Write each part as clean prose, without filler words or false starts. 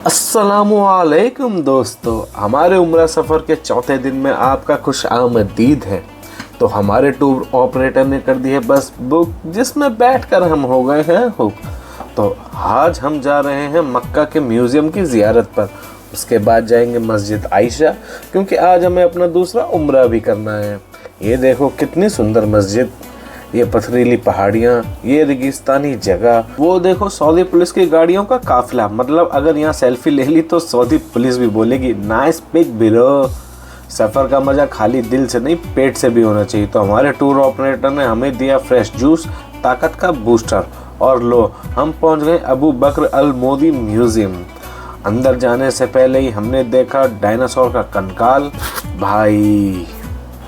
अस्सलामुअलैकुम दोस्तों, हमारे उम्रा सफ़र के चौथे दिन में आपका खुश आमदीद है। तो हमारे टूर ऑपरेटर ने कर दी है बस बुक, जिसमें बैठकर हम हो गए हैं हुक। तो आज हम जा रहे हैं मक्का के म्यूज़ियम की ज़ियारत पर। उसके बाद जाएंगे मस्जिद आयशा, क्योंकि आज हमें अपना दूसरा उम्रा भी करना है। ये देखो कितनी सुंदर मस्जिद, ये पथरीली पहाड़ियाँ, ये रेगिस्तानी जगह, वो देखो सऊदी पुलिस की गाड़ियों का काफिला। मतलब अगर यहाँ सेल्फी ले ली तो सऊदी पुलिस भी बोलेगी नाइस पिक ब्रो। सफ़र का मज़ा खाली दिल से नहीं, पेट से भी होना चाहिए। तो हमारे टूर ऑपरेटर ने हमें दिया फ्रेश जूस, ताकत का बूस्टर, और लो हम पहुँच गए अबू बकर अल मोदी म्यूज़ियम। अंदर जाने से पहले ही हमने देखा डायनासोर का कंकाल। भाई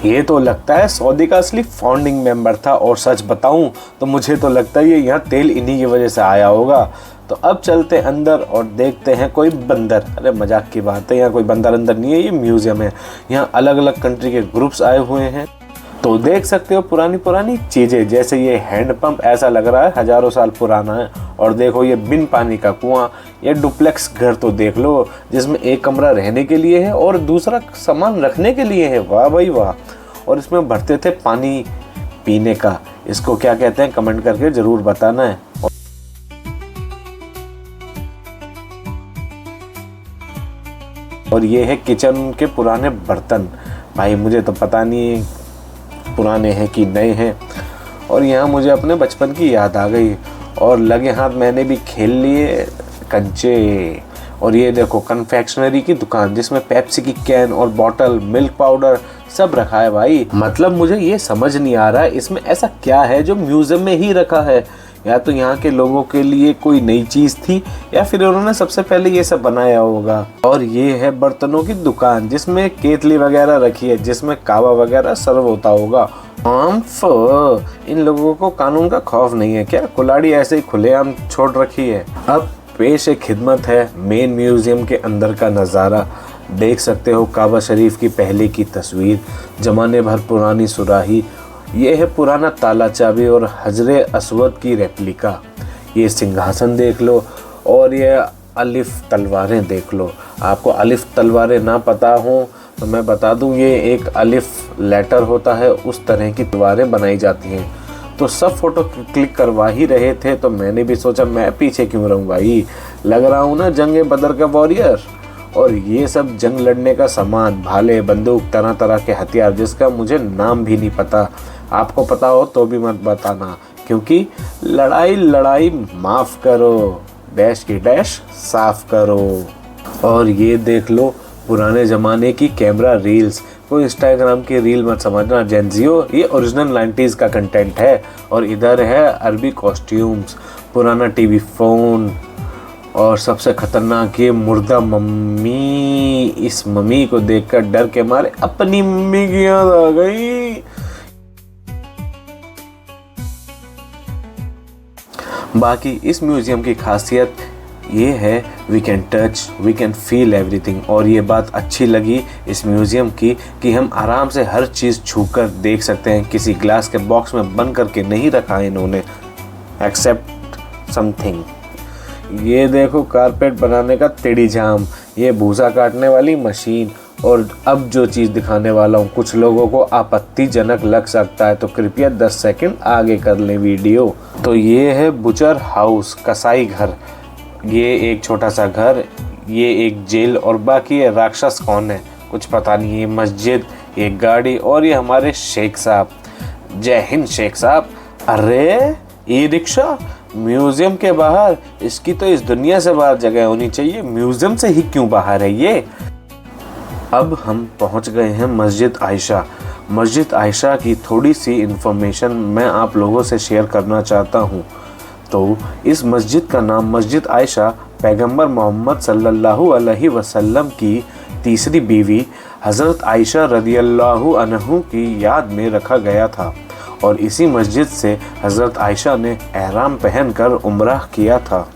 ये तो लगता है सऊदी का असली फाउंडिंग मेंबर था, और सच बताऊं तो मुझे तो लगता है ये यहाँ तेल इन्हीं की वजह से आया होगा। तो अब चलते हैं अंदर और देखते हैं कोई बंदर। अरे मजाक की बात है, यहाँ कोई बंदर अंदर नहीं है, ये म्यूजियम है। यहाँ अलग अलग कंट्री के ग्रुप्स आए हुए हैं। तो देख सकते हो पुरानी पुरानी चीज़ें, जैसे ये हैंडपंप ऐसा लग रहा है हज़ारों साल पुराना है। और देखो ये बिन पानी का कुआं, ये डुप्लेक्स घर तो देख लो, जिसमें एक कमरा रहने के लिए है और दूसरा सामान रखने के लिए है। वाह भाई वाह। और इसमें भरते थे पानी पीने का, इसको क्या कहते हैं कमेंट करके ज़रूर बताना है। और ये है किचन के पुराने बर्तन। भाई मुझे तो पता नहीं पुराने हैं कि नए हैं। और यहाँ मुझे अपने बचपन की याद आ गई, और लगे हाथ मैंने भी खेल लिए कंचे। और ये देखो कन्फेक्शनरी की दुकान, जिसमें पेप्सी की कैन और बॉटल, मिल्क पाउडर सब रखा है। भाई मतलब मुझे ये समझ नहीं आ रहा है इसमें ऐसा क्या है जो म्यूजियम में ही रखा है। या तो यहाँ के लोगों के लिए कोई नई चीज़ थी, या फिर उन्होंने सबसे पहले ये सब बनाया होगा। और ये है बर्तनों की दुकान, जिसमें केतली वगैरह रखी है, जिसमें कावा वगैरह सर्व होता होगा। इन लोगों को कानून का खौफ नहीं है क्या? कुल्हाड़ी ऐसे ही खुलेआम छोड़ रखी है। अब पेश खिदमत है मेन म्यूजियम के अंदर का नज़ारा। देख सकते हो काबा शरीफ की पहले की तस्वीर, जमाने भर पुरानी सुराही, ये है पुराना ताला चाबी और हजरे अस्वद की रेप्लिका। ये सिंहासन देख लो, और ये अलिफ तलवारें देख लो। आपको अलिफ तलवारें ना पता हो तो मैं बता दूं, ये एक अलिफ लेटर होता है, उस तरह की तलवारें बनाई जाती हैं। तो सब फोटो क्लिक करवा ही रहे थे, तो मैंने भी सोचा मैं पीछे क्यों रहूं भाई, लग रहा हूँ ना जंग बदर का वॉरियर। और ये सब जंग लड़ने का सामान, भाले, बंदूक, तरह तरह के हथियार, जिसका मुझे नाम भी नहीं पता। आपको पता हो तो भी मत बताना, क्योंकि लड़ाई लड़ाई माफ़ करो, डैश की डैश साफ करो। और ये देख लो पुराने ज़माने की कैमरा रील्स। कोई इंस्टाग्राम की रील मत समझना जेंजियो, ये ओरिजिनल 90s का कंटेंट है। और इधर है अरबी कॉस्ट्यूम्स, पुराना टीवी फ़ोन, और सबसे खतरनाक ये मुर्दा मम्मी। इस मम्मी को देखकर डर के मारे अपनी मम्मी की याद आ गई। बाकी इस म्यूज़ियम की खासियत ये है we can touch, we can feel everything. और ये बात अच्छी लगी इस म्यूज़ियम की कि हम आराम से हर चीज़ छूकर देख सकते हैं। किसी ग्लास के बॉक्स में बंद करके नहीं रखा है इन्होंने, एक्सेप्ट समथिंग। ये देखो कारपेट बनाने का तिड़ी जाम, ये भूसा काटने वाली मशीन। और अब जो चीज़ दिखाने वाला हूँ कुछ लोगों को आपत्तिजनक लग सकता है, तो कृपया 10 सेकंड आगे कर लें वीडियो। तो ये है बुचर हाउस, कसाई घर। ये एक छोटा सा घर, ये एक जेल, और बाकी ये राक्षस कौन है कुछ पता नहीं। ये मस्जिद, ये गाड़ी, और ये हमारे शेख साहब। जय हिंद शेख साहब। अरे ई रिक्शा म्यूज़ियम के बाहर, इसकी तो इस दुनिया से बाहर जगह होनी चाहिए, म्यूज़ियम से ही क्यों बाहर है ये। अब हम पहुंच गए हैं मस्जिद आयशा। मस्जिद आयशा की थोड़ी सी इन्फॉर्मेशन मैं आप लोगों से शेयर करना चाहता हूं। तो इस मस्जिद का नाम मस्जिद आयशा पैगंबर मोहम्मद सल्लल्लाहु अलैहि वसल्लम की तीसरी बीवी हज़रत आयशा रदियल्लाहु अन्हु की याद में रखा गया था। और इसी मस्जिद से हज़रत आयशा ने एहराम पहनकर उम्रह किया था।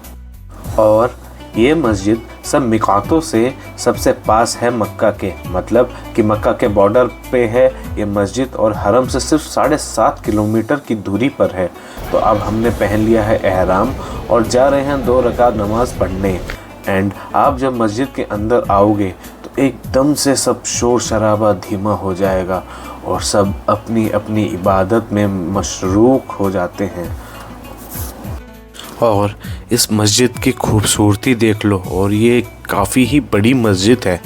और ये मस्जिद सब मिकातों से सबसे पास है मक्का के, मतलब कि मक्का के बॉर्डर पे है ये मस्जिद, और हरम से सिर्फ 7.5 किलोमीटर की दूरी पर है। तो अब हमने पहन लिया है एहराम और जा रहे हैं 2 रकात नमाज पढ़ने। एंड आप जब मस्जिद के अंदर आओगे तो एकदम से सब शोर शराबा धीमा हो जाएगा और सब अपनी अपनी इबादत में मशरूक हो जाते हैं। और इस मस्जिद की खूबसूरती देख लो, और ये काफ़ी ही बड़ी मस्जिद है।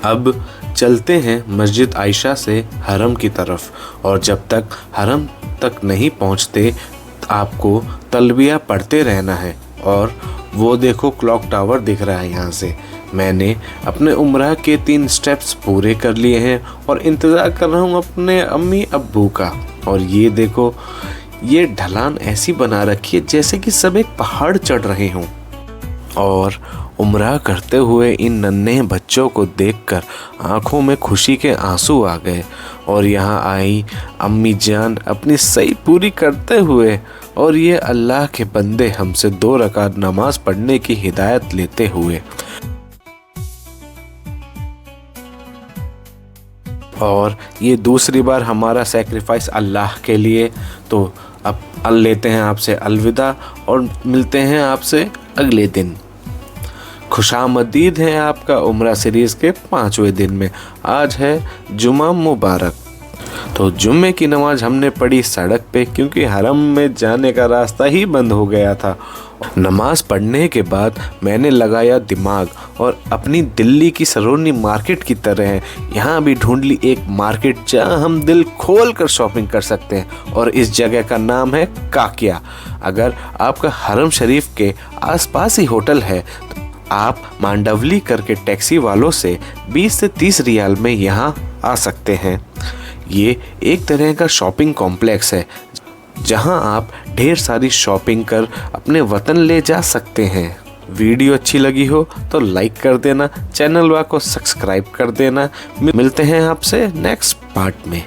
अब चलते हैं मस्जिद आयशा से हरम की तरफ, और जब तक हरम तक नहीं पहुंचते आपको तलबिया पढ़ते रहना है। और वो देखो क्लॉक टावर दिख रहा है यहाँ से। मैंने अपने उम्रा के 3 स्टेप्स पूरे कर लिए हैं और इंतज़ार कर रहा हूँ अपने अम्मी अब्बू का। और ये देखो, ये ढलान ऐसी बना रखी है जैसे कि सब एक पहाड़ चढ़ रहे हों। और उम्रा करते हुए इन नन्हे बच्चों को देखकर आंखों में खुशी के आंसू आ गए। और यहाँ आई अम्मी जान अपनी सही पूरी करते हुए, और ये अल्लाह के बंदे हमसे 2 रकात नमाज पढ़ने की हिदायत लेते हुए। और ये दूसरी बार हमारा सैक्रिफाइस अल्लाह के लिए। तो अब लेते हैं आपसे अलविदा और मिलते हैं आपसे अगले दिन। खुशामदीद है आपका उम्रा सीरीज़ के 5वें दिन में। आज है जुमा मुबारक। तो जुम्मे की नमाज हमने पढ़ी सड़क पे, क्योंकि हरम में जाने का रास्ता ही बंद हो गया था। नमाज पढ़ने के बाद मैंने लगाया दिमाग और अपनी दिल्ली की सरोनी मार्केट की तरह यहाँ भी ढूंढ ली एक मार्केट जहाँ हम दिल खोल कर शॉपिंग कर सकते हैं। और इस जगह का नाम है काकिया। अगर आपका हरम शरीफ के आसपास ही होटल है तो आप मांडवली करके टैक्सी वालों से 20 से 30 रियाल में यहाँ आ सकते हैं। ये एक तरह का शॉपिंग कॉम्प्लेक्स है जहां आप ढेर सारी शॉपिंग कर अपने वतन ले जा सकते हैं। वीडियो अच्छी लगी हो तो लाइक कर देना, चैनल को सब्सक्राइब कर देना। मिलते हैं आपसे नेक्स्ट पार्ट में।